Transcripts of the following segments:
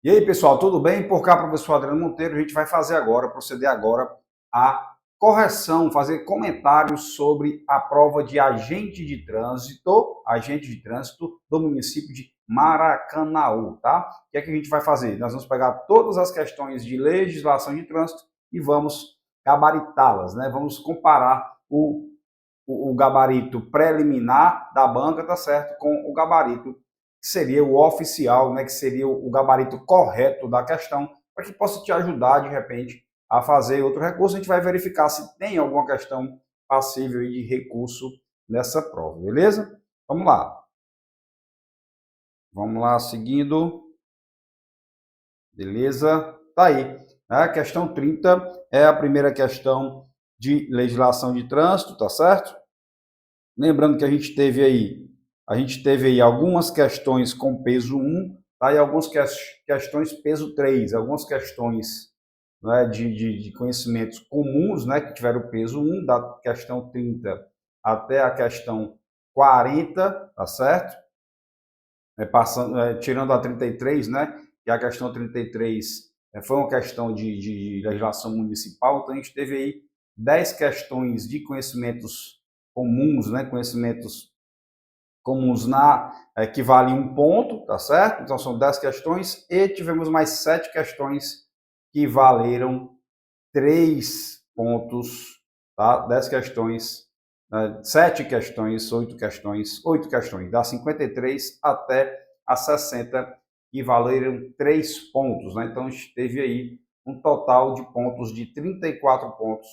E aí, pessoal, tudo bem? Por cá, professor Adriano Monteiro, a gente vai proceder agora à correção, fazer comentários sobre a prova de agente de trânsito do município de Maracanaú, tá? O que é que a gente vai fazer? Nós vamos pegar todas as questões de legislação de trânsito e vamos gabaritá-las, né? Vamos comparar o gabarito preliminar da banca, tá certo, com o gabarito que seria o oficial, né, que seria o gabarito correto da questão, para que possa te ajudar, de repente, a fazer outro recurso. A gente vai verificar se tem alguma questão passível de recurso nessa prova, beleza? Vamos lá. Vamos lá, seguindo. Beleza? Tá aí. A questão 30 é a primeira questão de legislação de trânsito, tá certo? Lembrando que a gente teve aí algumas questões com peso 1, tá? E algumas questões peso 3, algumas questões, né, de conhecimentos comuns, né, que tiveram peso 1, da questão 30 até a questão 40, tá certo? Tirando a 33, né, que a questão 33 foi uma questão de legislação municipal, então a gente teve aí 10 questões de conhecimentos comuns, né, conhecimentos comuns que valem 1 ponto, tá certo? Então são 10 questões e tivemos mais 7 questões que valeram 3 pontos, tá? 10 questões, 7 questões, 8 questões, das 53 até a 60, que valeram 3 pontos, né? Então a gente teve aí um total de pontos de 34 pontos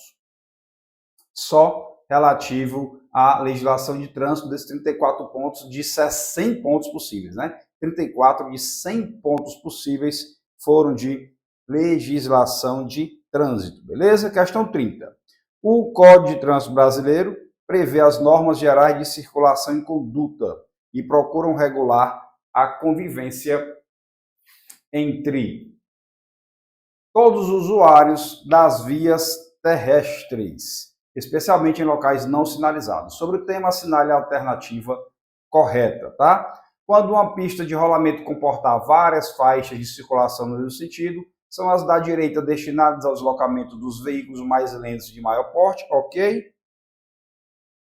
só relativo à legislação de trânsito, desses 34 pontos de 100 pontos possíveis, né? 34 de 100 pontos possíveis foram de legislação de trânsito, beleza? Questão 30. O Código de Trânsito Brasileiro prevê as normas gerais de circulação e conduta e procuram regular a convivência entre todos os usuários das vias terrestres, especialmente em locais não sinalizados. Sobre o tema, assinale a alternativa correta, tá? Quando uma pista de rolamento comportar várias faixas de circulação no mesmo sentido, são as da direita destinadas ao deslocamento dos veículos mais lentos de maior porte, ok?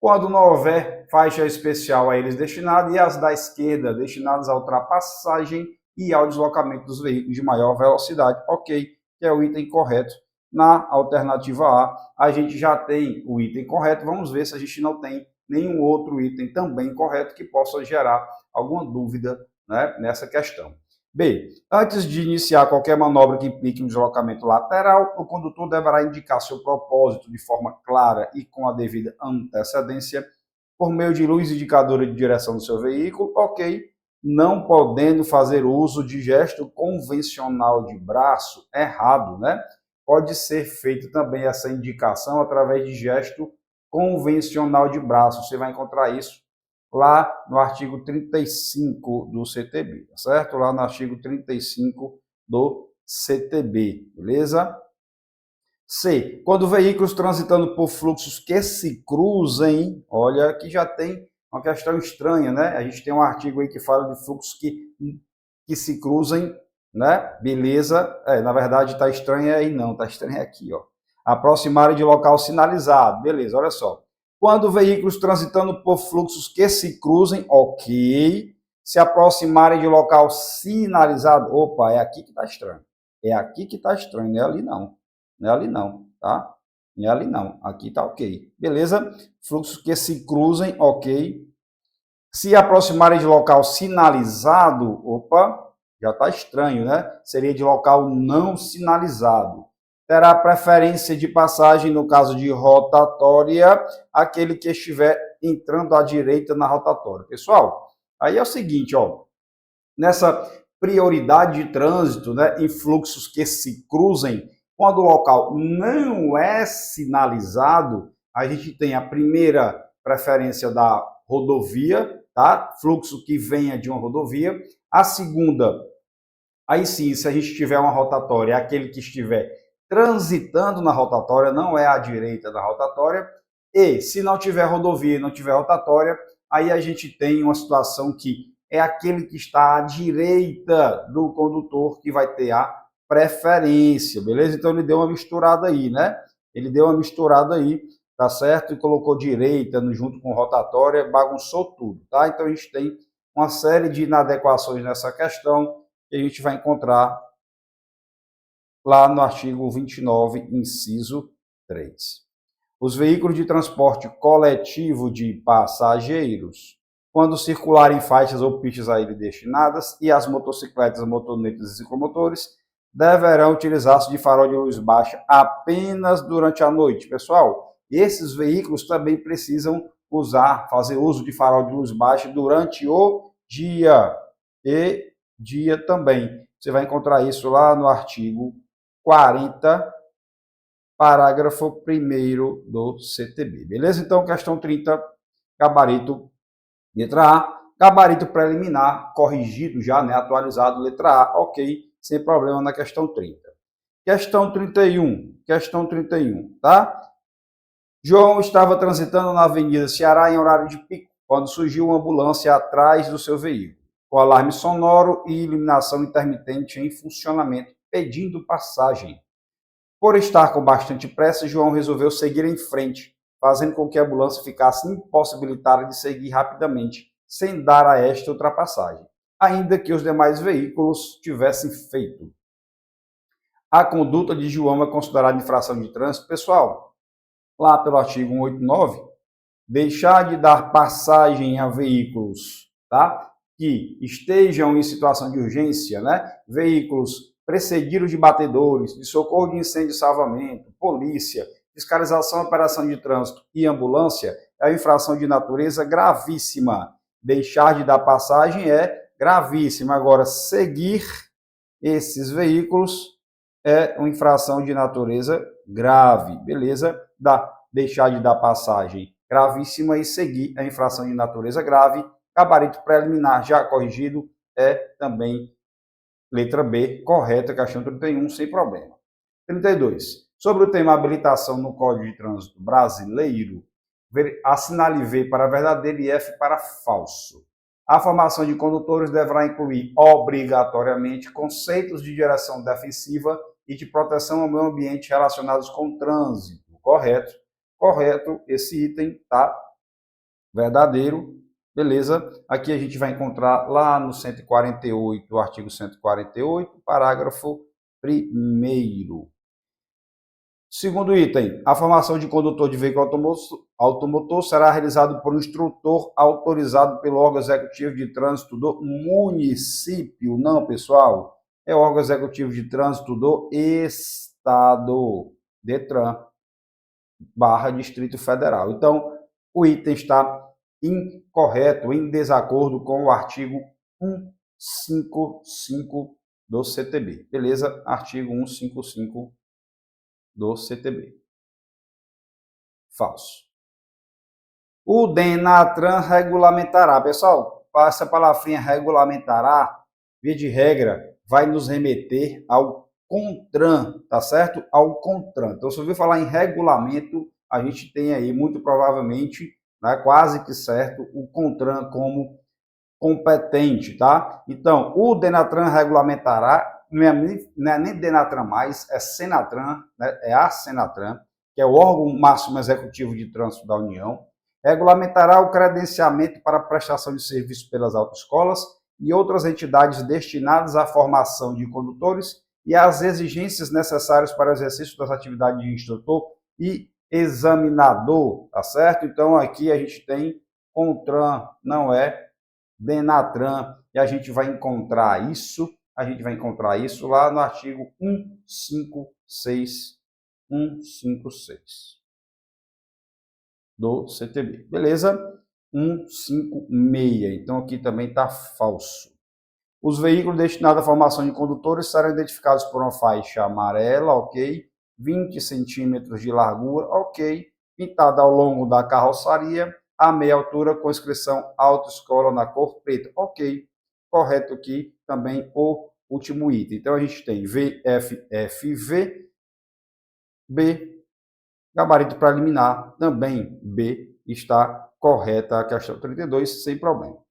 Quando não houver faixa especial a eles destinada, e as da esquerda destinadas à ultrapassagem e ao deslocamento dos veículos de maior velocidade, ok? Que é o item correto. Na alternativa A gente já tem o item correto. Vamos ver se a gente não tem nenhum outro item também correto que possa gerar alguma dúvida, né, nessa questão. B. Antes de iniciar qualquer manobra que implique um deslocamento lateral, o condutor deverá indicar seu propósito de forma clara e com a devida antecedência por meio de luz indicadora de direção do seu veículo, ok? Não podendo fazer uso de gesto convencional de braço, errado, né? Pode ser feita também essa indicação através de gesto convencional de braço. Você vai encontrar isso lá no artigo 35 do CTB, tá certo? Lá no artigo 35 do CTB, beleza? C. Quando veículos transitando por fluxos que se cruzem, olha, aqui já tem uma questão estranha, né? A gente tem um artigo aí que fala de fluxos que se cruzem, né? Beleza. Na verdade está estranho aí não, está estranho aqui, ó. Aproximarem de local sinalizado, beleza, olha só. Quando veículos transitando por fluxos que se cruzem, ok. Se aproximarem de local sinalizado, opa, é aqui que está estranho. É aqui que está estranho, não é ali não. Não é ali não, tá? Não é ali não, aqui tá ok. Beleza? Fluxos que se cruzem, ok. Se aproximarem de local sinalizado, opa, já está estranho, né? Seria de local não sinalizado. Terá preferência de passagem no caso de rotatória, aquele que estiver entrando à direita na rotatória. Pessoal, aí é o seguinte, ó, nessa prioridade de trânsito, né, em fluxos que se cruzem, quando o local não é sinalizado, a gente tem a primeira preferência da rodovia, tá? Fluxo que venha de uma rodovia. A segunda, aí sim, se a gente tiver uma rotatória, é aquele que estiver transitando na rotatória, não é à direita da rotatória. E se não tiver rodovia e não tiver rotatória, aí a gente tem uma situação que é aquele que está à direita do condutor que vai ter a preferência, beleza? Então ele deu uma misturada aí, né? Ele deu uma misturada aí, tá certo? E colocou direita junto com rotatória, bagunçou tudo, tá? Então a gente tem uma série de inadequações nessa questão que a gente vai encontrar lá no artigo 29, inciso 3. Os veículos de transporte coletivo de passageiros, quando circularem em faixas ou pistas a ele destinadas, e as motocicletas, motonetas e ciclomotores, deverão utilizar-se de farol de luz baixa apenas durante a noite. Pessoal, esses veículos também precisam fazer uso de farol de luz baixa durante o dia e dia também. Você vai encontrar isso lá no artigo 40, parágrafo 1º do CTB. Beleza? Então, questão 30, gabarito, letra A. Gabarito preliminar, corrigido já, né? Atualizado, letra A. Ok, sem problema na questão 30. Questão 31, tá? João estava transitando na Avenida Ceará em horário de pico, quando surgiu uma ambulância atrás do seu veículo, com alarme sonoro e iluminação intermitente em funcionamento, pedindo passagem. Por estar com bastante pressa, João resolveu seguir em frente, fazendo com que a ambulância ficasse impossibilitada de seguir rapidamente, sem dar a esta ultrapassagem, ainda que os demais veículos tivessem feito. A conduta de João é considerada infração de trânsito. Pessoal, lá pelo artigo 189, deixar de dar passagem a veículos, tá? Que estejam em situação de urgência, né? Veículos precedidos de batedores, de socorro de incêndio e salvamento, polícia, fiscalização, operação de trânsito e ambulância, é uma infração de natureza gravíssima. Deixar de dar passagem é gravíssima. Agora, seguir esses veículos é uma infração de natureza grave, beleza? Deixar de dar passagem gravíssima e seguir a infração de natureza grave. Gabarito preliminar já corrigido é também letra B, correta, questão 31, sem problema. 32. Sobre o tema habilitação no Código de Trânsito Brasileiro, assinale V para verdadeiro e F para falso. A formação de condutores deverá incluir obrigatoriamente conceitos de direção defensiva e de proteção ao meio ambiente relacionados com o trânsito. Correto? Correto, esse item tá verdadeiro. Beleza? Aqui a gente vai encontrar lá no 148, o artigo 148, parágrafo 1º. Segundo item, a formação de condutor de veículo automotor será realizado por um instrutor autorizado pelo órgão executivo de trânsito do município. Não, pessoal, é o órgão executivo de trânsito do Estado, DETRAN, /Distrito Federal. Então, o item está incorreto, em desacordo com o artigo 155 do CTB. Beleza? Artigo 155 do CTB. Falso. O DENATRAN regulamentará. Pessoal, essa palavrinha regulamentará, via de regra, vai nos remeter ao CONTRAN, tá certo? Ao CONTRAN. Então, se eu ouvir falar em regulamento, a gente tem aí, muito provavelmente, né, quase que certo, o CONTRAN como competente, tá? Então, o DENATRAN regulamentará, não é nem DENATRAN mais, é SENATRAN, né? É a SENATRAN, que é o órgão máximo executivo de trânsito da União, regulamentará o credenciamento para prestação de serviço pelas autoescolas e outras entidades destinadas à formação de condutores e às exigências necessárias para o exercício das atividades de instrutor e examinador, tá certo? Então, aqui a gente tem CONTRAN, não é DENATRAN, e a gente vai encontrar isso lá no artigo 156 do CTB. Beleza? 156. Então aqui também está falso. Os veículos destinados à formação de condutores serão identificados por uma faixa amarela, ok? 20 centímetros de largura, ok? Pintada ao longo da carroçaria, a meia altura com inscrição autoescola na cor preta, ok? Correto aqui também o último item. Então a gente tem VFFV, B, gabarito preliminar, também B, está correta a questão 32, sem problema.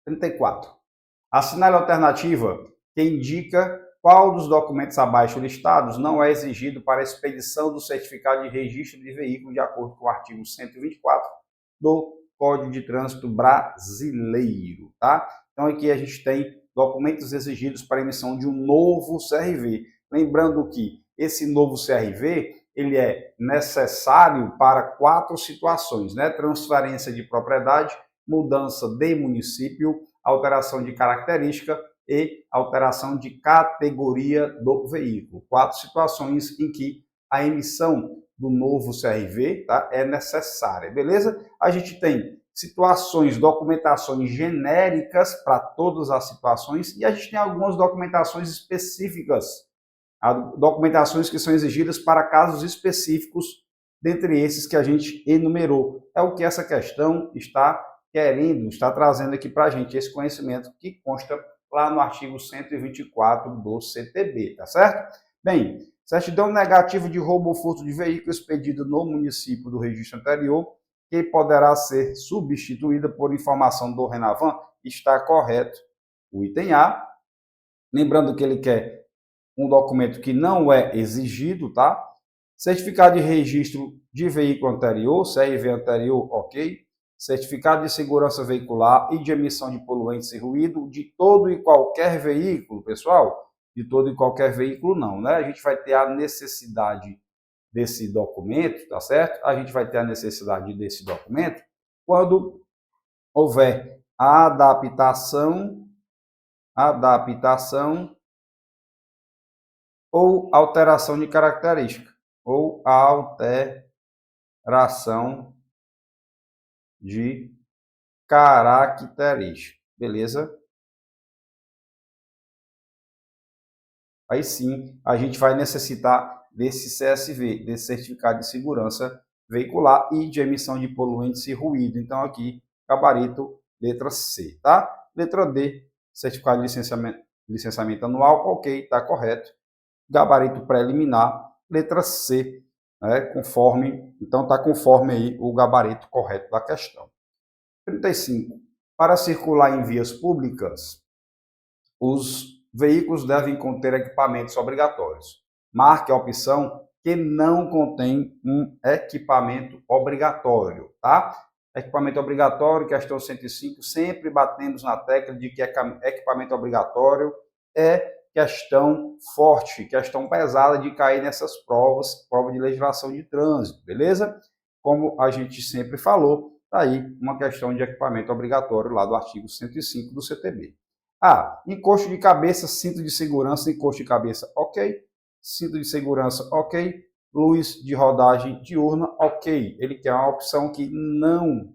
34. Assinale a alternativa que indica qual dos documentos abaixo listados não é exigido para a expedição do certificado de registro de veículo de acordo com o artigo 124 do Código de Trânsito Brasileiro, tá? Então aqui a gente tem documentos exigidos para a emissão de um novo CRV. Lembrando que esse novo CRV, ele é necessário para 4 situações, né? Transferência de propriedade, mudança de município, alteração de característica e alteração de categoria do veículo. 4 situações em que a emissão do novo CRV, tá, é necessária, beleza? A gente tem situações, documentações genéricas para todas as situações e a gente tem algumas documentações específicas, documentações que são exigidas para casos específicos, dentre esses que a gente enumerou. É o que essa questão está trazendo aqui para a gente, esse conhecimento que consta lá no artigo 124 do CTB, tá certo? Bem, certidão negativa de roubo ou furto de veículo expedida no município do registro anterior, que poderá ser substituída por informação do Renavan, está correto o item A. Lembrando que ele quer um documento que não é exigido, tá? Certificado de registro de veículo anterior, CRV anterior, ok. Certificado de segurança veicular e de emissão de poluentes e ruído de todo e qualquer veículo, pessoal. De todo e qualquer veículo não, né? A gente vai ter a necessidade desse documento, tá certo? A gente vai ter a necessidade desse documento quando houver a adaptação ou alteração de característica, ou alteração de característica, beleza? Aí sim, a gente vai necessitar desse CSV, desse Certificado de Segurança Veicular e de emissão de poluentes e ruído. Então aqui, gabarito, letra C, tá? Letra D, Certificado de licenciamento anual, ok, está correto. Gabarito preliminar, letra C, né, conforme, então está conforme aí o gabarito correto da questão. 35. Para circular em vias públicas, os veículos devem conter equipamentos obrigatórios. Marque a opção que não contém um equipamento obrigatório, tá? Equipamento obrigatório, questão 105, sempre batemos na tecla de que equipamento obrigatório é questão forte, questão pesada de cair nessas provas, prova de legislação de trânsito, beleza? Como a gente sempre falou, tá aí uma questão de equipamento obrigatório lá do artigo 105 do CTB. Encosto de cabeça, cinto de segurança, encosto de cabeça, ok. Cinto de segurança, ok. Luz de rodagem diurna, ok. Ele quer uma opção que não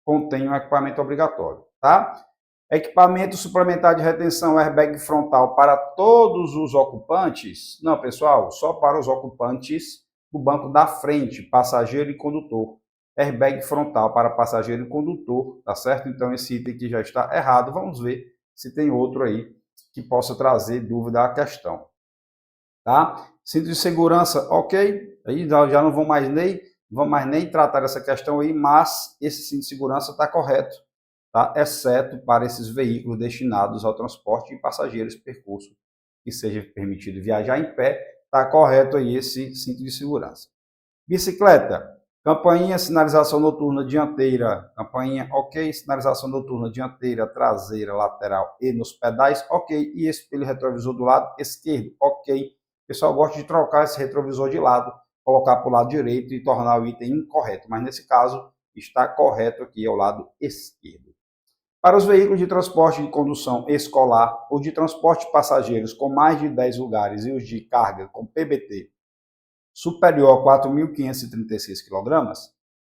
contém um equipamento obrigatório, tá? Equipamento suplementar de retenção airbag frontal para todos os ocupantes? Não, pessoal, só para os ocupantes do banco da frente, passageiro e condutor. Airbag frontal para passageiro e condutor, tá certo? Então esse item aqui já está errado. Vamos ver se tem outro aí que possa trazer dúvida à questão, tá? Cinto de segurança, ok. Aí já não vão mais nem tratar essa questão aí, mas esse cinto de segurança está correto, tá? Exceto para esses veículos destinados ao transporte de passageiros, percurso que seja permitido viajar em pé, está correto aí esse cinto de segurança. Bicicleta, campainha, sinalização noturna dianteira, campainha, ok. Sinalização noturna dianteira, traseira, lateral e nos pedais, ok. E espelho retrovisor do lado esquerdo, ok. O pessoal gosta de trocar esse retrovisor de lado, colocar para o lado direito e tornar o item incorreto, mas nesse caso está correto aqui ao lado esquerdo. Para os veículos de transporte de condução escolar ou de transporte de passageiros com mais de 10 lugares e os de carga com PBT superior a 4.536 kg,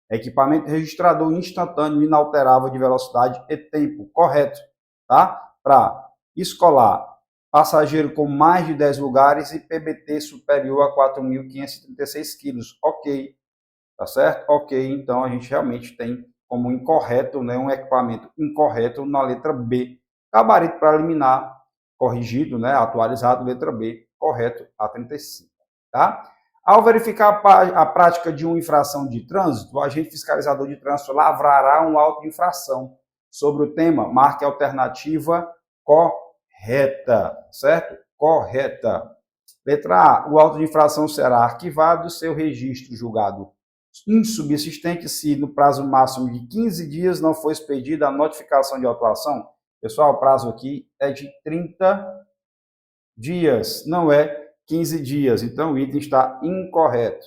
equipamento registrador instantâneo inalterável de velocidade e tempo, correto, tá? Para escolar, passageiro com mais de 10 lugares e PBT superior a 4.536 kg, ok, tá certo? Ok, então a gente realmente tem como incorreto, né, um equipamento incorreto na letra B. Gabarito preliminar, corrigido, né, atualizado, letra B, correto, A35, tá? Ao verificar a prática de uma infração de trânsito, o agente fiscalizador de trânsito lavrará um auto de infração Sobre o tema, marque a alternativa correta, certo? Correta. Letra A, o auto de infração será arquivado e seu registro julgado insubsistente se no prazo máximo de 15 dias não for expedida a notificação de autuação. Pessoal, o prazo aqui é de 30 dias, não é 15 dias. Então, o item está incorreto.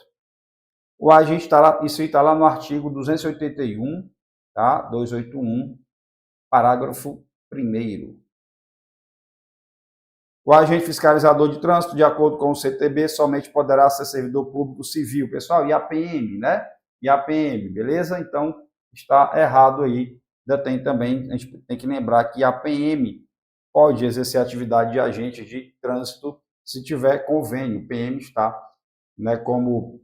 O agente está lá, isso está lá no artigo 281, tá? 281, parágrafo 1º. O agente fiscalizador de trânsito, de acordo com o CTB, somente poderá ser servidor público civil. Pessoal, e a PM, né? E a PM, beleza? Então, está errado aí. Ainda tem também, a gente tem que lembrar que a PM pode exercer atividade de agente de trânsito se tiver convênio. O PM está, né, como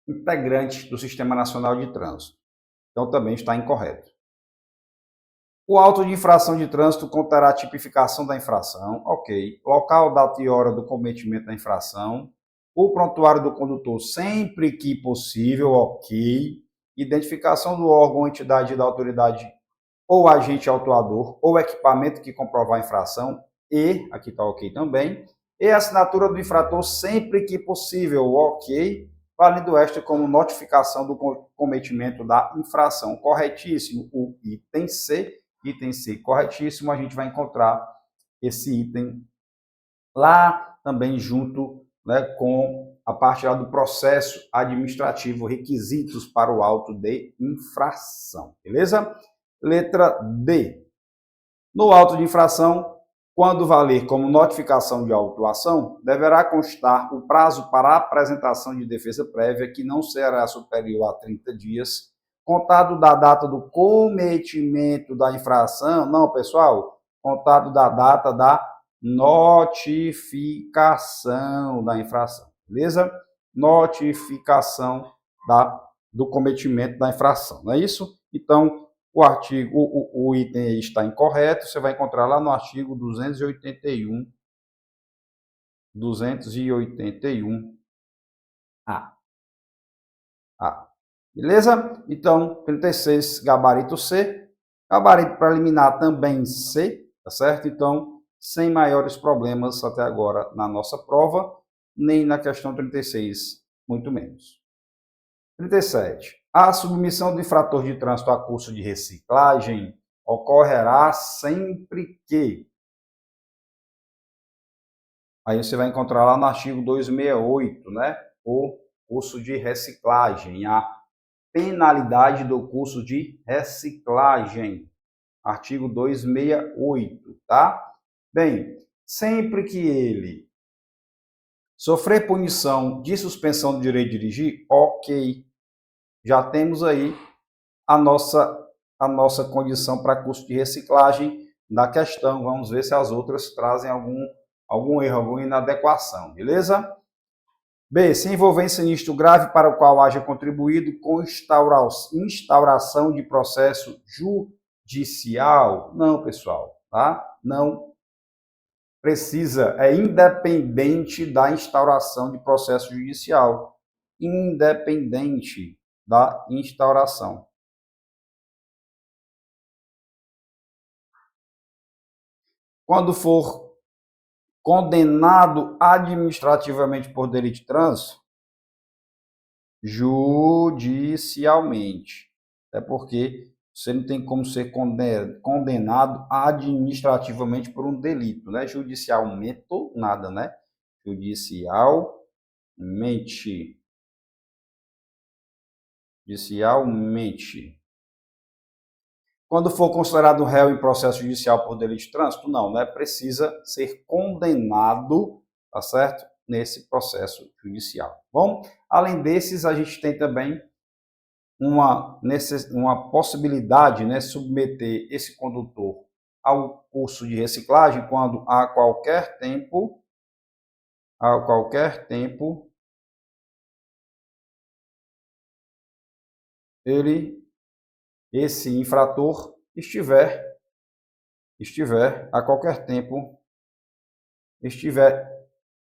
integrante do Sistema Nacional de Trânsito. Então, também está incorreto. O auto de infração de trânsito conterá a tipificação da infração, ok. Local, data e hora do cometimento da infração. O prontuário do condutor sempre que possível, ok. Identificação do órgão, entidade da autoridade ou agente autuador ou equipamento que comprovar a infração e, aqui está ok também. E assinatura do infrator sempre que possível, ok. Válido esta como notificação do cometimento da infração. Corretíssimo o item C. Item C, corretíssimo, a gente vai encontrar esse item lá também junto, né, com a parte lá do processo administrativo, requisitos para o auto de infração, beleza? Letra D. No auto de infração, quando valer como notificação de autuação, deverá constar o prazo para a apresentação de defesa prévia, que não será superior a 30 dias, contado da data do cometimento da infração, não, pessoal, contado da data da notificação da infração, beleza? Notificação do cometimento da infração, não é isso? Então, o item está incorreto, você vai encontrar lá no artigo 281, 281A. Beleza? Então, 36, gabarito C. Gabarito preliminar também C, tá certo? Então, sem maiores problemas até agora na nossa prova, nem na questão 36, muito menos. 37. A submissão do infrator de trânsito a curso de reciclagem ocorrerá sempre que... Aí você vai encontrar lá no artigo 268, né? O curso de reciclagem, a penalidade do curso de reciclagem, artigo 268, tá? Bem, sempre que ele sofrer punição de suspensão do direito de dirigir, ok, já temos aí a nossa condição para curso de reciclagem da questão. Vamos ver se as outras trazem algum erro, alguma inadequação, beleza? B. Se envolver em sinistro grave para o qual haja contribuído com instauração de processo judicial. Não, pessoal, tá? Não precisa, é independente da instauração de processo judicial. Independente da instauração. Quando for condenado administrativamente por delito de trânsito, judicialmente. É porque você não tem como ser condenado administrativamente por um delito, né? Judicialmente, nada, né? Judicialmente. Quando for considerado réu em processo judicial por delito de trânsito, não, né? Precisa ser condenado, tá certo? Nesse processo judicial. Bom, além desses, a gente tem também uma possibilidade, né, submeter esse condutor ao curso de reciclagem quando a qualquer tempo esse infrator estiver a qualquer tempo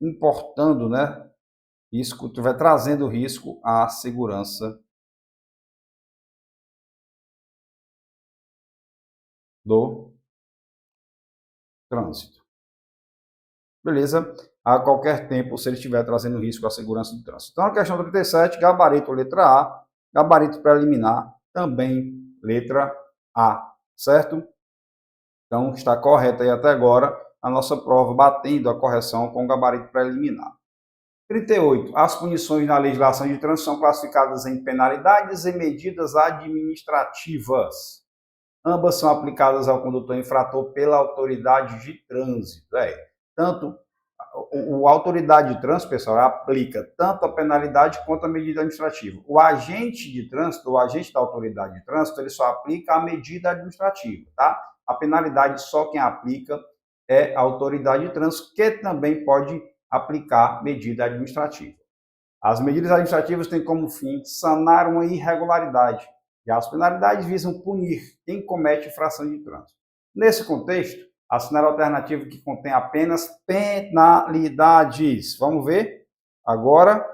importando, né, risco, estiver trazendo risco à segurança do trânsito. Beleza? A qualquer tempo, se ele estiver trazendo risco à segurança do trânsito. Então, a questão 37, gabarito letra A, gabarito preliminar, também letra A, certo? Então, está correto aí até agora a nossa prova, batendo a correção com o gabarito preliminar. 38. As punições na legislação de trânsito são classificadas em penalidades e medidas administrativas. Ambas são aplicadas ao condutor infrator pela autoridade de trânsito. Tanto a autoridade de trânsito, pessoal, aplica tanto a penalidade quanto a medida administrativa. O agente de trânsito, o agente da autoridade de trânsito, ele só aplica a medida administrativa, tá? A penalidade só quem aplica é a autoridade de trânsito, que também pode aplicar medida administrativa. As medidas administrativas têm como fim sanar uma irregularidade, e as penalidades visam punir quem comete infração de trânsito. Nesse contexto, assinale a alternativa que contém apenas penalidades. Vamos ver agora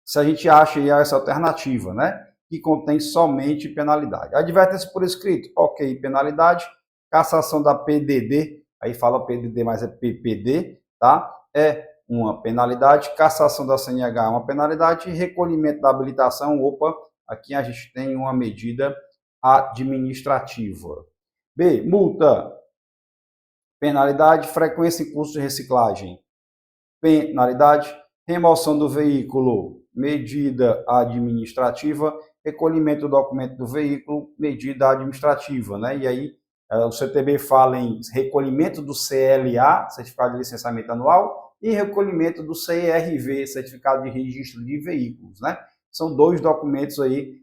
se a gente acha aí essa alternativa, né? Que contém somente penalidade. Advertência por escrito, ok, penalidade. Cassação da PDD, aí fala PDD, mas é PPD, tá? É uma penalidade. Cassação da CNH é uma penalidade. Recolhimento da habilitação, opa, aqui a gente tem uma medida administrativa. B, multa. Penalidade, frequência em curso de reciclagem. Penalidade, remoção do veículo, medida administrativa. Recolhimento do documento do veículo, medida administrativa, né? E aí o CTB fala em recolhimento do CLA, Certificado de Licenciamento Anual, e recolhimento do CRV, Certificado de Registro de Veículos, né? São dois documentos aí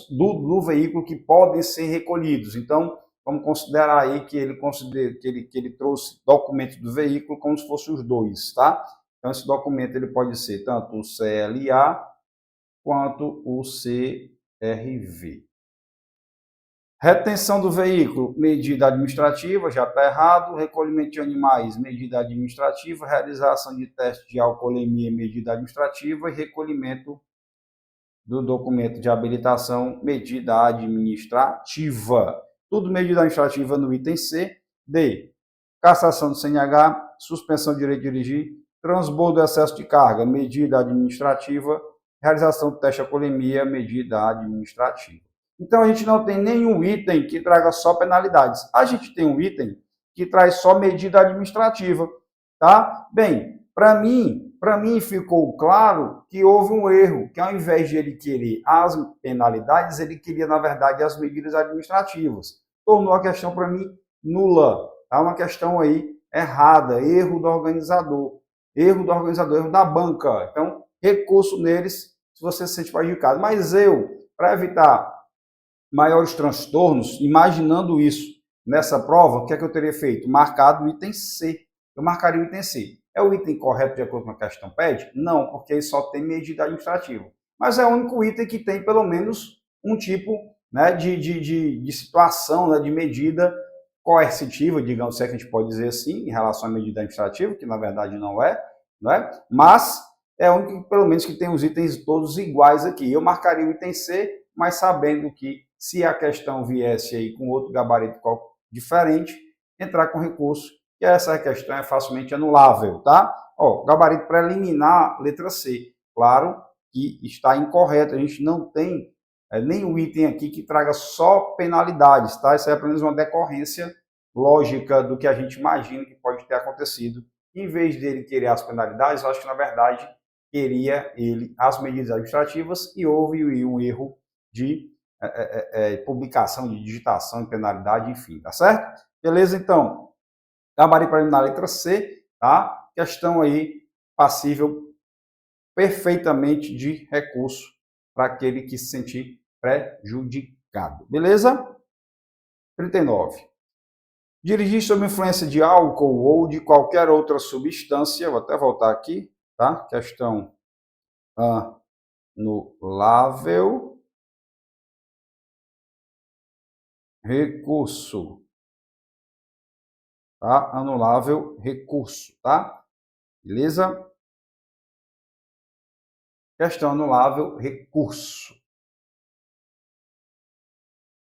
do veículo que podem ser recolhidos. Então, vamos considerar aí que ele trouxe documento do veículo como se fossem os dois, tá? Então, esse documento ele pode ser tanto o CLA quanto o CRV. Retenção do veículo, medida administrativa, já está errado. Recolhimento de animais, medida administrativa. Realização de teste de alcoolemia, medida administrativa. E recolhimento do documento de habilitação, medida administrativa. Tudo medida administrativa no item C. D. Cassação do CNH, suspensão do direito de dirigir, transbordo do excesso de carga, medida administrativa, realização do teste de alcoolemia, medida administrativa. Então, a gente não tem nenhum item que traga só penalidades. A gente tem um item que traz só medida administrativa, tá? Bem, para mim ficou claro que houve um erro, que ao invés de ele querer as penalidades, ele queria, na verdade, as medidas administrativas. Tornou a questão, para mim, nula. É uma questão aí errada, erro do organizador, erro da banca. Então, recurso neles, se você se sente prejudicado. Mas eu, para evitar maiores transtornos, imaginando isso nessa prova, o que é que eu teria feito? Marcado o item C. Eu marcaria o item C. É o item correto de acordo com a questão pede? Não, porque ele só tem medida administrativa. Mas é o único item que tem pelo menos um tipo, né, de situação, né, de medida coercitiva, digamos, se é que a gente pode dizer assim, em relação à medida administrativa, que na verdade não é, mas é o único, pelo menos, que tem os itens todos iguais aqui. Eu marcaria o item C, mas sabendo que se a questão viesse aí com outro gabarito diferente, entrar com recurso, que essa questão é facilmente anulável, tá? Ó, gabarito preliminar, letra C. Claro que está incorreto, a gente não tem nenhum item aqui que traga só penalidades, tá? Isso é apenas uma decorrência lógica do que a gente imagina que pode ter acontecido. Em vez dele querer as penalidades, eu acho que, na verdade, queria ele as medidas administrativas e houve um erro de publicação, de digitação de penalidade, enfim, tá certo? Beleza, então, gabarito preliminar letra C, tá? Questão aí passível perfeitamente de recurso para aquele que se sentir prejudicado. Beleza? 39. Dirigir sob influência de álcool ou de qualquer outra substância, vou até voltar aqui, tá? Questão anulável. Recurso, tá? Anulável, recurso, tá? Beleza? Questão anulável, recurso.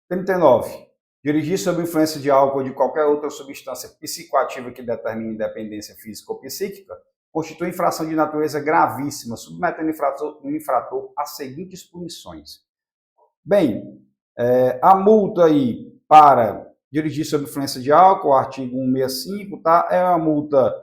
39. Dirigir sob influência de álcool ou de qualquer outra substância psicoativa que determine independência física ou psíquica constitui infração de natureza gravíssima, submetendo o infrator às seguintes punições. Bem, a multa aí para dirigir sob influência de álcool, artigo 165, tá? É uma multa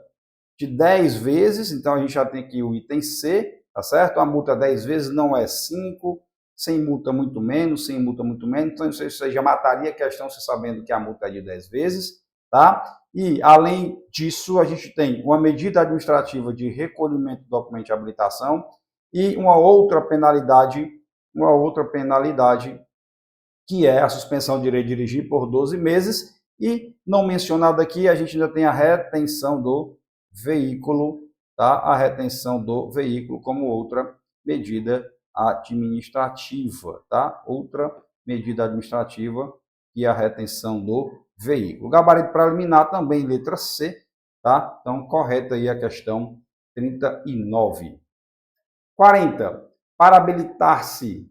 de 10 vezes, então a gente já tem aqui o item C, tá certo? A multa 10 vezes não é 5, sem multa muito menos, sem multa muito menos, então você já mataria a questão se sabendo que a multa é de 10 vezes, tá? E, além disso, a gente tem uma medida administrativa de recolhimento do documento de habilitação e uma outra penalidade que é a suspensão de direito de dirigir por 12 meses, e não mencionado aqui, a gente ainda tem a retenção do veículo, tá? A retenção do veículo como outra medida administrativa, tá? Outra medida administrativa que é a retenção do veículo. Gabarito preliminar também, letra C, tá? Então, correta aí a questão 39. 40. Para habilitar-se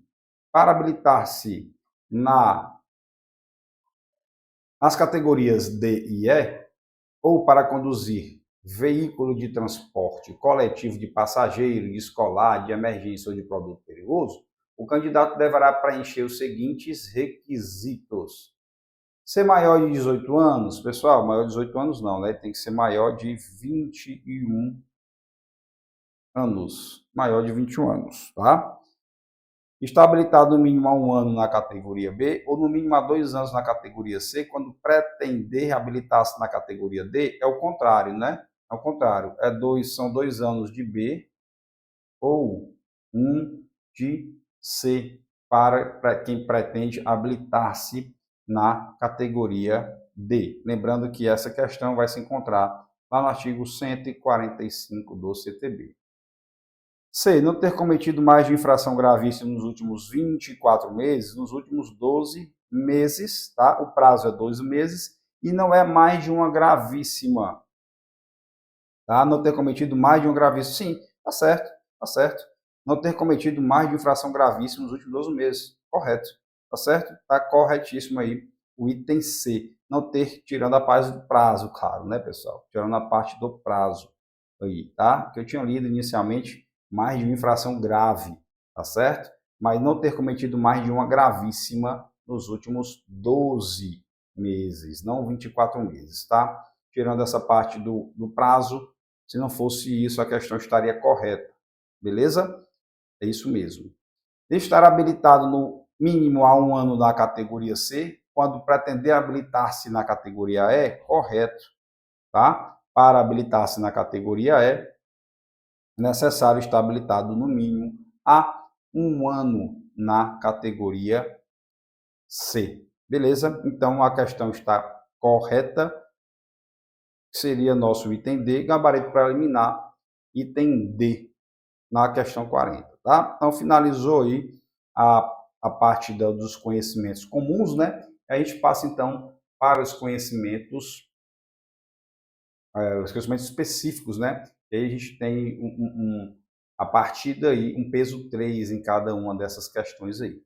nas categorias D e E, ou para conduzir veículo de transporte coletivo de passageiro, de escolar, de emergência ou de produto perigoso, o candidato deverá preencher os seguintes requisitos. Ser maior de 18 anos, pessoal, maior de 18 anos não, né? Tem que ser maior de 21 anos. Maior de 21 anos, tá? Está habilitado no mínimo a 1 ano na categoria B ou no mínimo a 2 anos na categoria C. Quando pretender habilitar-se na categoria D, é o contrário, né? É o contrário. São 2 anos de B ou 1 de C para quem pretende habilitar-se na categoria D. Lembrando que essa questão vai se encontrar lá no artigo 145 do CTB. C. Não ter cometido mais de infração gravíssima nos últimos 24 meses, nos últimos 12 meses, tá? O prazo é 12 meses e não é mais de uma gravíssima, tá? Não ter cometido mais de uma gravíssima. Sim, tá certo, tá certo. Não ter cometido mais de infração gravíssima nos últimos 12 meses. Correto, tá certo? Tá corretíssimo aí o item C. Não ter, tirando a parte do prazo, claro, né, pessoal? Tirando a parte do prazo aí, tá? Que eu tinha lido inicialmente mais de uma infração grave, tá certo? Mas não ter cometido mais de uma gravíssima nos últimos 12 meses, não 24 meses, tá? Tirando essa parte do prazo, se não fosse isso, a questão estaria correta, beleza? É isso mesmo. Estar habilitado no mínimo a 1 ano na categoria C, quando pretender habilitar-se na categoria E, correto, tá? Para habilitar-se na categoria E, necessário estar habilitado no mínimo há 1 ano na categoria C. Beleza? Então a questão está correta. Seria nosso item D, gabarito preliminar, item D, na questão 40. Tá? Então finalizou aí a parte dos conhecimentos comuns, né? A gente passa então para os conhecimentos específicos, né? E aí a gente tem a partir daí um peso 3 em cada uma dessas questões aí.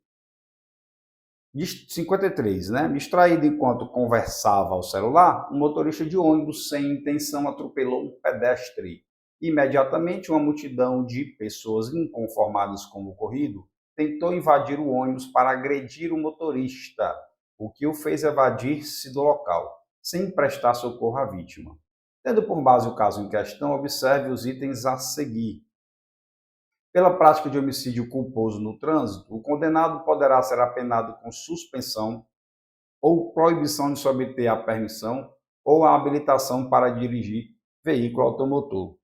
53, né? Distraído enquanto conversava ao celular, um motorista de ônibus sem intenção atropelou um pedestre. Imediatamente, uma multidão de pessoas inconformadas com o ocorrido tentou invadir o ônibus para agredir o motorista, o que o fez evadir-se do local, sem prestar socorro à vítima. Tendo por base o caso em questão, observe os itens a seguir. Pela prática de homicídio culposo no trânsito, o condenado poderá ser apenado com suspensão ou proibição de se obter a permissão ou a habilitação para dirigir veículo automotor.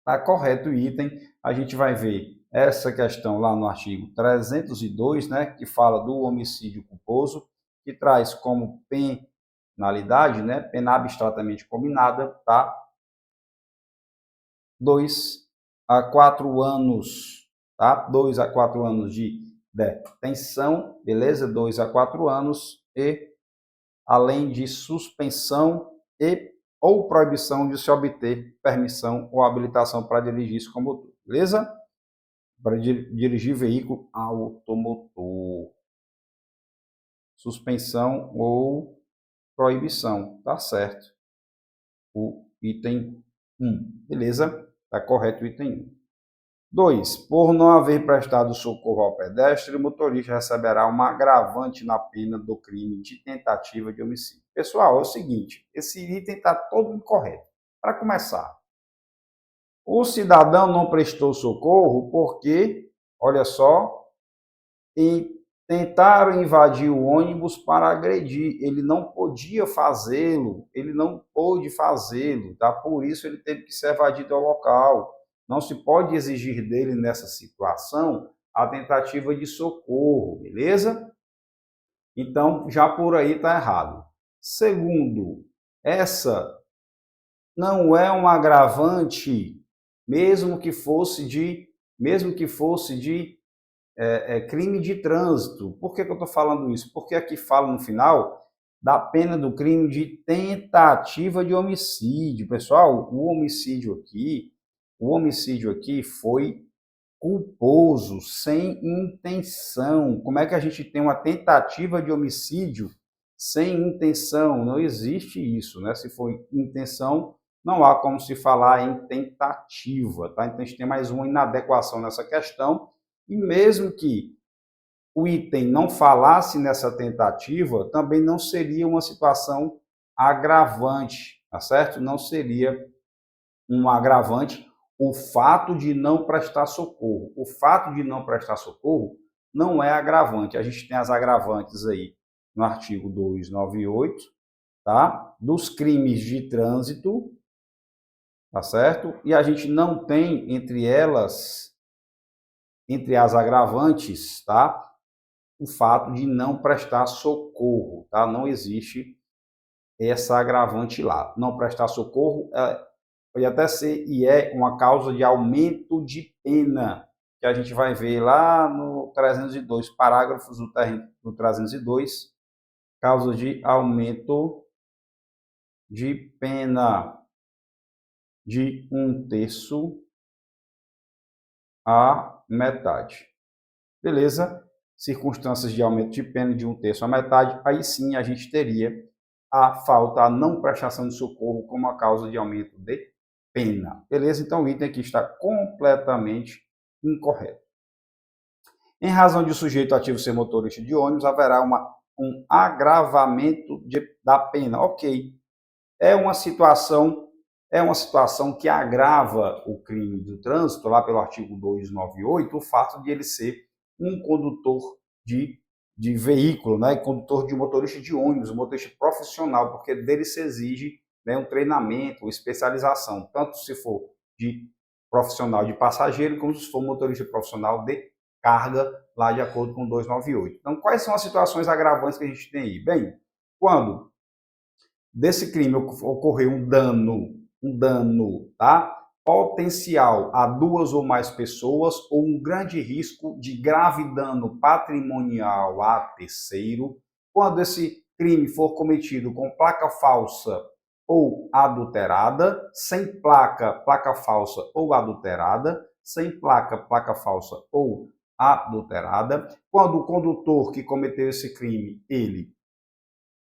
Tá correto o item, a gente vai ver essa questão lá no artigo 302, né, que fala do homicídio culposo, que traz como penalidade, né, pena abstratamente combinada, tá? 2 a 4 anos, tá? 2 a 4 anos de detenção, beleza? 2 a 4 anos e além de suspensão e ou proibição de se obter permissão ou habilitação para dirigir isso como motor, beleza? Para dirigir veículo automotor. suspensão ou proibição. Tá certo. O item 1. Beleza? Tá correto o item 1. 2. Por não haver prestado socorro ao pedestre, o motorista receberá uma agravante na pena do crime de tentativa de homicídio. Pessoal, é o seguinte, esse item está todo incorreto. Para começar, o cidadão não prestou socorro porque, olha só, tentaram invadir o ônibus para agredir. Ele não podia fazê-lo, ele não pôde fazê-lo, tá? Por isso ele teve que ser evadido ao local. Não se pode exigir dele nessa situação a tentativa de socorro, beleza? Então, já por aí está errado. Segundo, essa não é um agravante, mesmo que fosse de crime de trânsito. Por que eu estou falando isso? Porque aqui fala no final da pena do crime de tentativa de homicídio. Pessoal, o homicídio aqui foi culposo, sem intenção. Como é que a gente tem uma tentativa de homicídio sem intenção? Não existe isso, né? Se for intenção, não há como se falar em tentativa, tá? Então a gente tem mais uma inadequação nessa questão, e mesmo que o item não falasse nessa tentativa, também não seria uma situação agravante, tá certo? Não seria um agravante o fato de não prestar socorro. O fato de não prestar socorro não é agravante. A gente tem as agravantes aí no artigo 298, tá? Dos crimes de trânsito, tá certo? E a gente não tem entre elas, entre as agravantes, tá? O fato de não prestar socorro, tá? Não existe essa agravante lá. Não prestar socorro pode até ser e é uma causa de aumento de pena, que a gente vai ver lá no 302, parágrafos do 302, causa de aumento de pena de 1/3 à metade. Beleza? Circunstâncias de aumento de pena de 1/3 à metade, aí sim a gente teria a falta, a não prestação de socorro como a causa de aumento de pena. Beleza? Então o item aqui está completamente incorreto. Em razão de o sujeito ativo ser motorista de ônibus, haverá um agravamento da pena. Ok. É uma situação que agrava o crime do trânsito, lá pelo artigo 298, o fato de ele ser um condutor de veículo, né? Condutor de motorista de ônibus, motorista profissional, porque dele se exige, né, um treinamento, uma especialização, tanto se for de profissional de passageiro, como se for motorista profissional de carga, lá de acordo com o 298. Então, quais são as situações agravantes que a gente tem aí? Bem, quando desse crime ocorrer um dano, tá? Potencial a 2 ou mais pessoas ou um grande risco de grave dano patrimonial a terceiro, quando esse crime for cometido com placa falsa ou adulterada, sem placa, placa falsa ou adulterada, sem placa, placa falsa ou adulterada, quando o condutor que cometeu esse crime, ele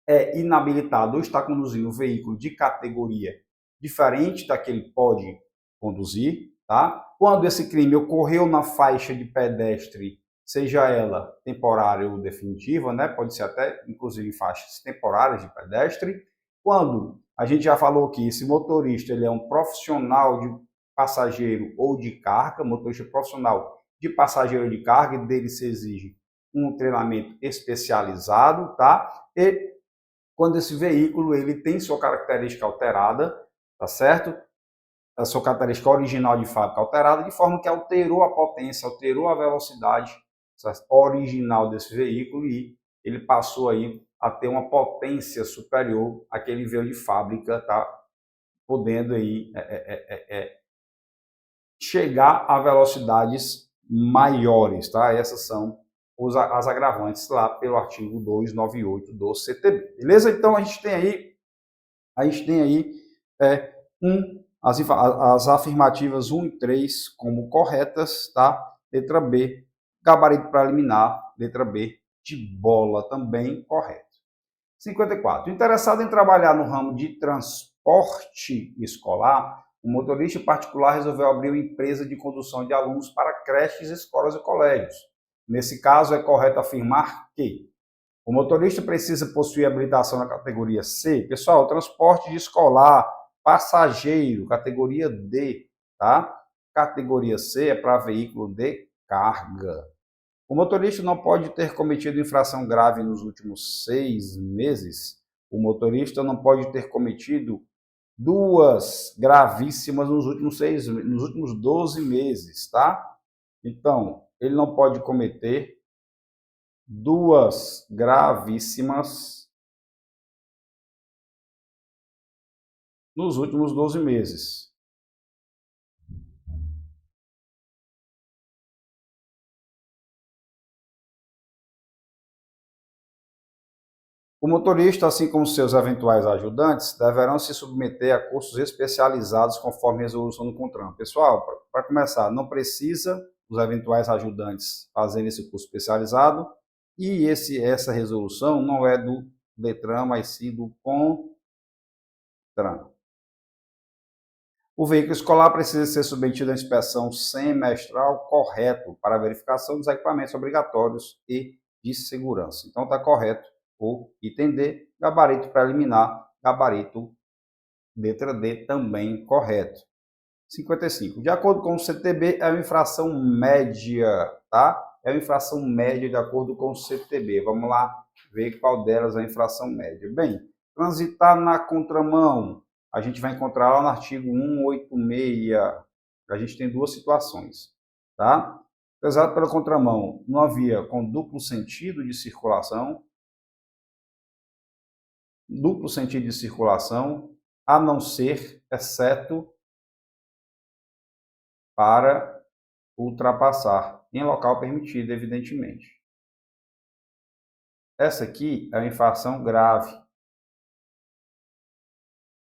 é inabilitado ou está conduzindo um veículo de categoria diferente da que ele pode conduzir, tá? Quando esse crime ocorreu na faixa de pedestre, seja ela temporária ou definitiva, né? Pode ser até, inclusive, faixas temporárias de pedestre. Quando a gente já falou que esse motorista ele é um profissional de passageiro ou de carga, motorista profissional de passageiro ou de carga, e dele se exige um treinamento especializado, tá? E quando esse veículo ele tem sua característica alterada, tá certo? A sua característica original de fábrica alterada, de forma que alterou a potência, alterou a velocidade original desse veículo e ele passou aí a ter uma potência superior à que ele veio de fábrica, tá? Podendo aí chegar a velocidades maiores, tá? Essas são as agravantes lá pelo artigo 298 do CTB. Beleza? Então a gente tem aí as afirmativas 1 e 3 como corretas, tá? Letra B, gabarito preliminar, letra B, de bola, também correto. 54. Interessado em trabalhar no ramo de transporte escolar, o motorista particular resolveu abrir uma empresa de condução de alunos para creches, escolas e colégios. Nesse caso, é correto afirmar que o motorista precisa possuir habilitação na categoria C. Pessoal, transporte de escolar, passageiro, categoria D, tá? Categoria C é para veículo de carga. O motorista não pode ter cometido infração grave nos últimos 6 meses. O motorista não pode ter cometido duas gravíssimas nos últimos 12 meses, tá? Então, ele não pode cometer duas gravíssimas nos últimos 12 meses. O motorista, assim como seus eventuais ajudantes, deverão se submeter a cursos especializados conforme a resolução do CONTRAN. Pessoal, para começar, não precisa os eventuais ajudantes fazerem esse curso especializado e essa resolução não é do DETRAN, mas sim do CONTRAN. O veículo escolar precisa ser submetido à inspeção semestral correto para verificação dos equipamentos obrigatórios e de segurança. Então está correto o item D, gabarito preliminar, gabarito letra D também correto. 55. De acordo com o CTB, é uma infração média, tá? É uma infração média de acordo com o CTB. Vamos lá ver qual delas é a infração média. Bem, transitar na contramão, a gente vai encontrar lá no artigo 186. A gente tem duas situações, tá? Transitar pela contramão, não havia com duplo sentido de circulação, a não ser, exceto para ultrapassar em local permitido, evidentemente. Essa aqui é uma infração grave.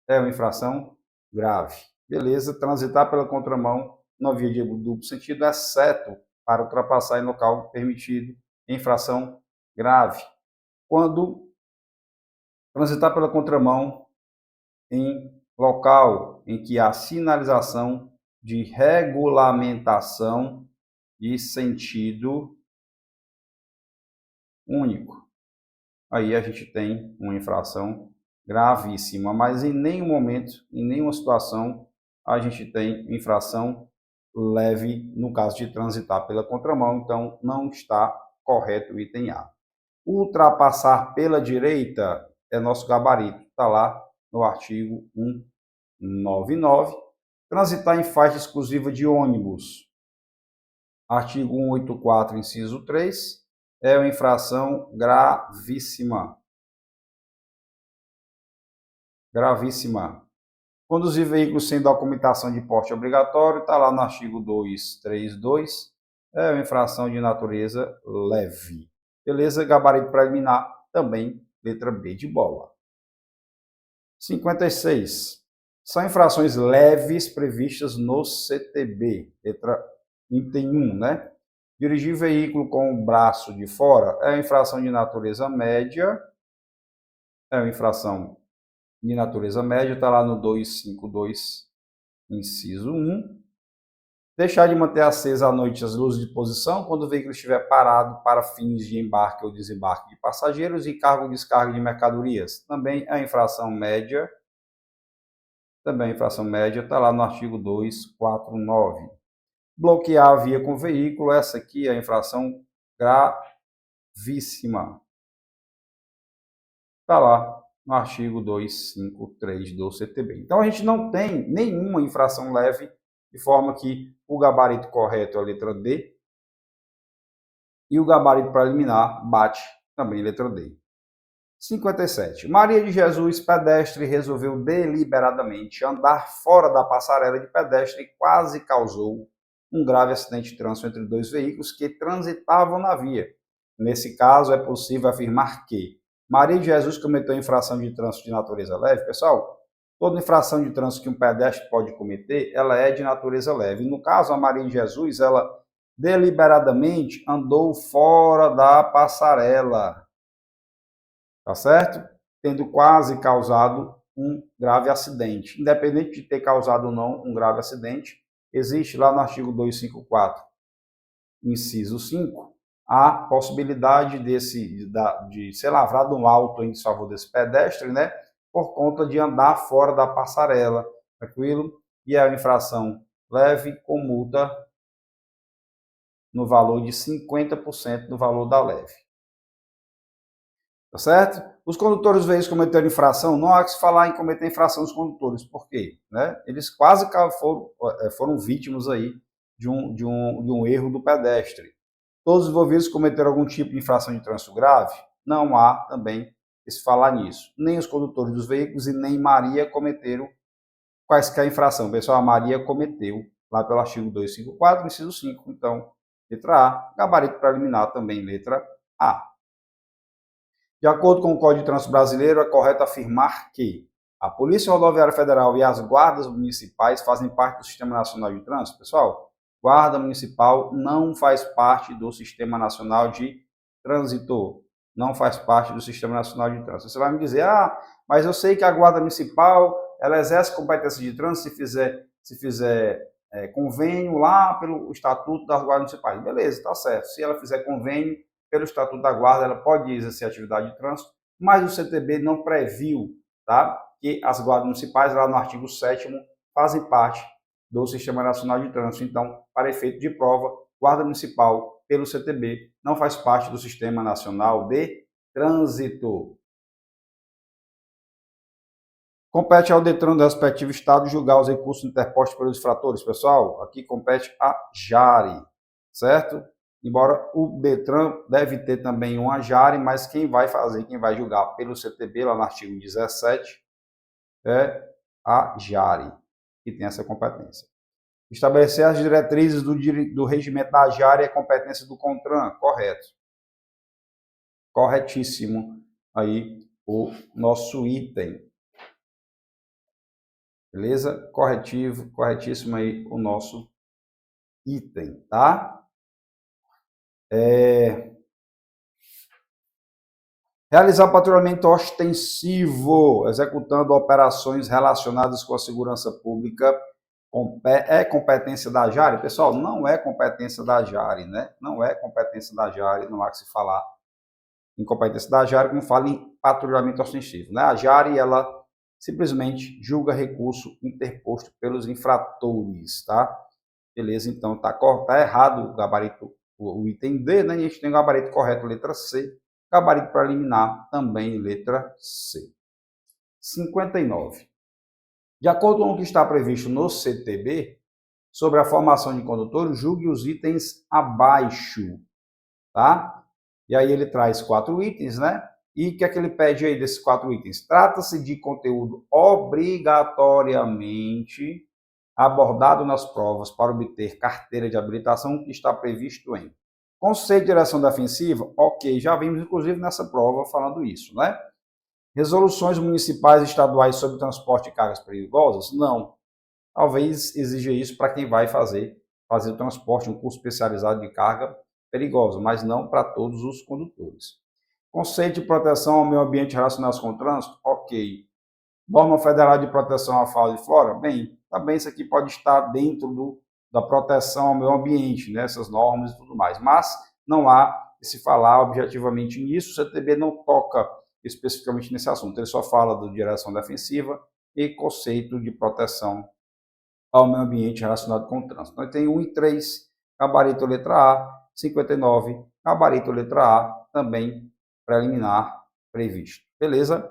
É uma infração grave. Beleza, transitar pela contramão não havia de duplo sentido, exceto para ultrapassar em local permitido, infração grave. Quando transitar pela contramão em local em que há sinalização de regulamentação de sentido único. Aí a gente tem uma infração gravíssima, mas em nenhum momento, em nenhuma situação, a gente tem infração leve no caso de transitar pela contramão, então não está correto o item A. Ultrapassar pela direita é nosso gabarito, está lá no artigo 199. Transitar em faixa exclusiva de ônibus, artigo 184, inciso 3, é uma infração gravíssima. Gravíssima. Conduzir veículos sem documentação de porte obrigatório, está lá no artigo 232, é uma infração de natureza leve. Beleza? Gabarito preliminar, também letra B de bola. 56. São infrações leves previstas no CTB, letra item 1, né? Dirigir veículo com o braço de fora é uma infração de natureza média, está lá no 252, inciso 1. Deixar de manter acesa à noite as luzes de posição quando o veículo estiver parado para fins de embarque ou desembarque de passageiros e carga ou descarga de mercadorias. Também é infração média. Está lá no artigo 249. Bloquear a via com o veículo, essa aqui é a infração gravíssima. Está lá no artigo 253 do CTB. Então, a gente não tem nenhuma infração leve, de forma que o gabarito correto é a letra D e o gabarito preliminar bate também a letra D. 57. Maria de Jesus, pedestre, resolveu deliberadamente andar fora da passarela de pedestre e quase causou um grave acidente de trânsito entre dois veículos que transitavam na via. Nesse caso, é possível afirmar que Maria de Jesus cometeu infração de trânsito de natureza leve. Pessoal, toda infração de trânsito que um pedestre pode cometer, ela é de natureza leve. No caso, a Maria de Jesus, ela deliberadamente andou fora da passarela, tá certo? Tendo quase causado um grave acidente. Independente de ter causado ou não um grave acidente, existe lá no artigo 254, inciso 5, a possibilidade de ser lavrado um auto em desfavor desse pedestre, né, por conta de andar fora da passarela, tranquilo? E a infração leve com multa no valor de 50% do valor da leve. Tá certo? Os condutores veículos cometeram infração, não há que se falar em cometer infração dos condutores. Por quê? Né? Eles quase foram vítimas aí de um erro do pedestre. Todos os envolvidos cometeram algum tipo de infração de trânsito grave? Não há também que se falar nisso. Nem os condutores dos veículos e nem Maria cometeram quaisquer infração. Pessoal, a Maria cometeu, lá pelo artigo 254, inciso 5. Então, letra A, gabarito preliminar também, letra A. De acordo com o Código de Trânsito Brasileiro, é correto afirmar que a Polícia Rodoviária Federal e as guardas municipais fazem parte do Sistema Nacional de Trânsito. Pessoal, guarda municipal não faz parte do Sistema Nacional de Trânsito. Não faz parte do Sistema Nacional de Trânsito. Você vai me dizer, mas eu sei que a guarda municipal ela exerce competência de trânsito se fizer convênio lá pelo Estatuto das Guardas Municipais. Beleza, está certo. Se ela fizer convênio pelo Estatuto da Guarda, ela pode exercer atividade de trânsito, mas o CTB não previu, tá, que as guardas municipais, lá no artigo 7º, fazem parte do Sistema Nacional de Trânsito. Então, para efeito de prova, guarda municipal pelo CTB não faz parte do Sistema Nacional de Trânsito. Compete ao DETRAN do respectivo estado julgar os recursos interpostos pelos infratores. Pessoal, aqui compete a JARE, certo? Embora o DETRAN deve ter também uma JARE, mas quem vai julgar pelo CTB, lá no artigo 17, é a JARE, que tem essa competência. Estabelecer as diretrizes do regimento da JARE é competência do CONTRAN, correto. Corretíssimo aí o nosso item. Beleza? Corretíssimo aí o nosso item, tá? Realizar patrulhamento ostensivo, executando operações relacionadas com a segurança pública, é competência da JARE? Pessoal, não é competência da JARE, né? Não é competência da JARE, não há que se falar em competência da JARE, como fala em patrulhamento ostensivo, né? A JARE, ela simplesmente julga recurso interposto pelos infratores, tá? Beleza, então tá errado o gabarito, o item D, né? E a gente tem o gabarito correto, letra C. Gabarito preliminar, também letra C. 59. De acordo com o que está previsto no CTB, sobre a formação de condutores, julgue os itens abaixo, tá? E aí ele traz 4 itens, né? E o que é que ele pede aí desses 4 itens? Trata-se de conteúdo obrigatoriamente abordado nas provas para obter carteira de habilitação que está previsto em conceito de direção defensiva, ok, já vimos inclusive nessa prova falando isso, né? Resoluções municipais e estaduais sobre transporte de cargas perigosas? Não. Talvez exija isso para quem vai fazer o transporte, um curso especializado de carga perigosa, mas não para todos os condutores. Conceito de proteção ao meio ambiente relacionado com o trânsito? Ok. Norma Federal de Proteção à Fauna e Flora? Bem, também isso aqui pode estar dentro da proteção ao meio ambiente, né? Essas normas e tudo mais, mas não há que se falar objetivamente nisso, o CTB não toca especificamente nesse assunto, ele só fala de direção defensiva e conceito de proteção ao meio ambiente relacionado com o trânsito. Então, tem 1 e 3, gabarito letra A, 59, gabarito letra A, também preliminar previsto. Beleza?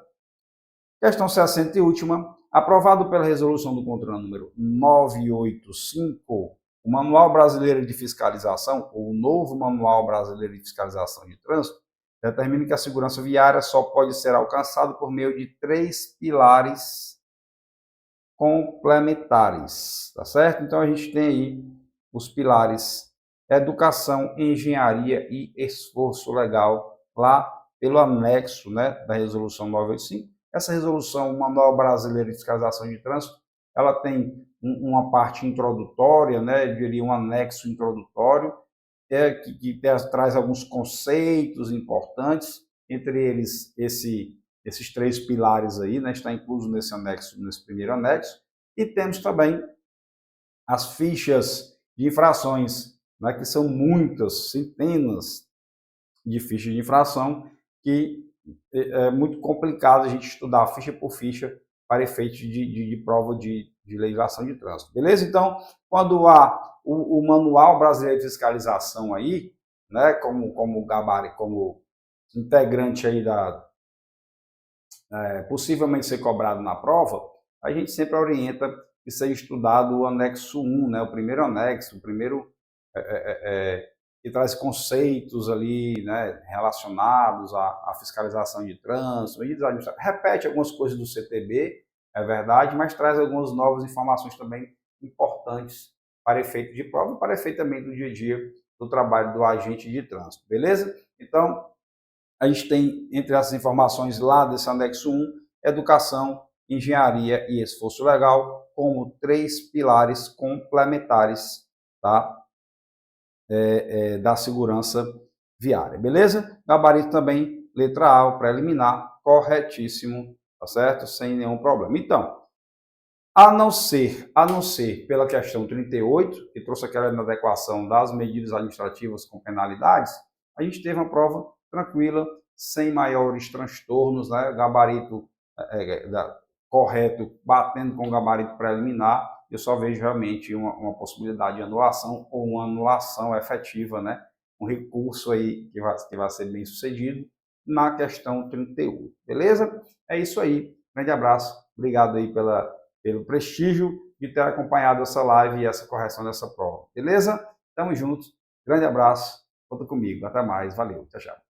Questão 60 e última. Aprovado pela resolução do CONTRAN número 985, o Manual Brasileiro de Fiscalização, ou o novo Manual Brasileiro de Fiscalização de Trânsito, determina que a segurança viária só pode ser alcançada por meio de 3 pilares complementares, tá certo? Então a gente tem aí os pilares educação, engenharia e esforço legal, lá pelo anexo, né, da resolução 985. Essa resolução, o Manual Brasileiro de Fiscalização de Trânsito, ela tem uma parte introdutória, né, eu diria um anexo introdutório, traz alguns conceitos importantes, entre eles esses 3 pilares aí, né, está incluso nesse anexo, nesse primeiro anexo, e temos também as fichas de infrações, né, que são muitas, centenas de fichas de infração, que é muito complicado a gente estudar ficha por ficha para efeitos de prova de legislação de trânsito. Beleza? Então, quando há o Manual Brasileiro de Fiscalização aí, né, como gabarito, como integrante aí possivelmente ser cobrado na prova, a gente sempre orienta que seja estudado o anexo 1, né, o primeiro anexo, o primeiro que traz conceitos ali, né, relacionados à fiscalização de trânsito, repete algumas coisas do CTB, é verdade, mas traz algumas novas informações também importantes para efeito de prova e para efeito também do dia a dia do trabalho do agente de trânsito, beleza? Então, a gente tem, entre essas informações lá desse anexo 1, educação, engenharia e esforço legal, como 3 pilares complementares, tá? Da segurança viária, beleza? Gabarito também, letra A, o preliminar, corretíssimo, tá certo? Sem nenhum problema. Então, a não ser pela questão 38, que trouxe aquela inadequação das medidas administrativas com penalidades, a gente teve uma prova tranquila, sem maiores transtornos, né? Gabarito correto, batendo com o gabarito preliminar. Eu só vejo realmente uma possibilidade de anulação ou uma anulação efetiva, né? Um recurso aí que vai ser bem sucedido na questão 38, beleza? É isso aí, grande abraço, obrigado aí pelo prestígio de ter acompanhado essa live e essa correção dessa prova, beleza? Tamo junto, grande abraço, conta comigo, até mais, valeu, tchau, tchau.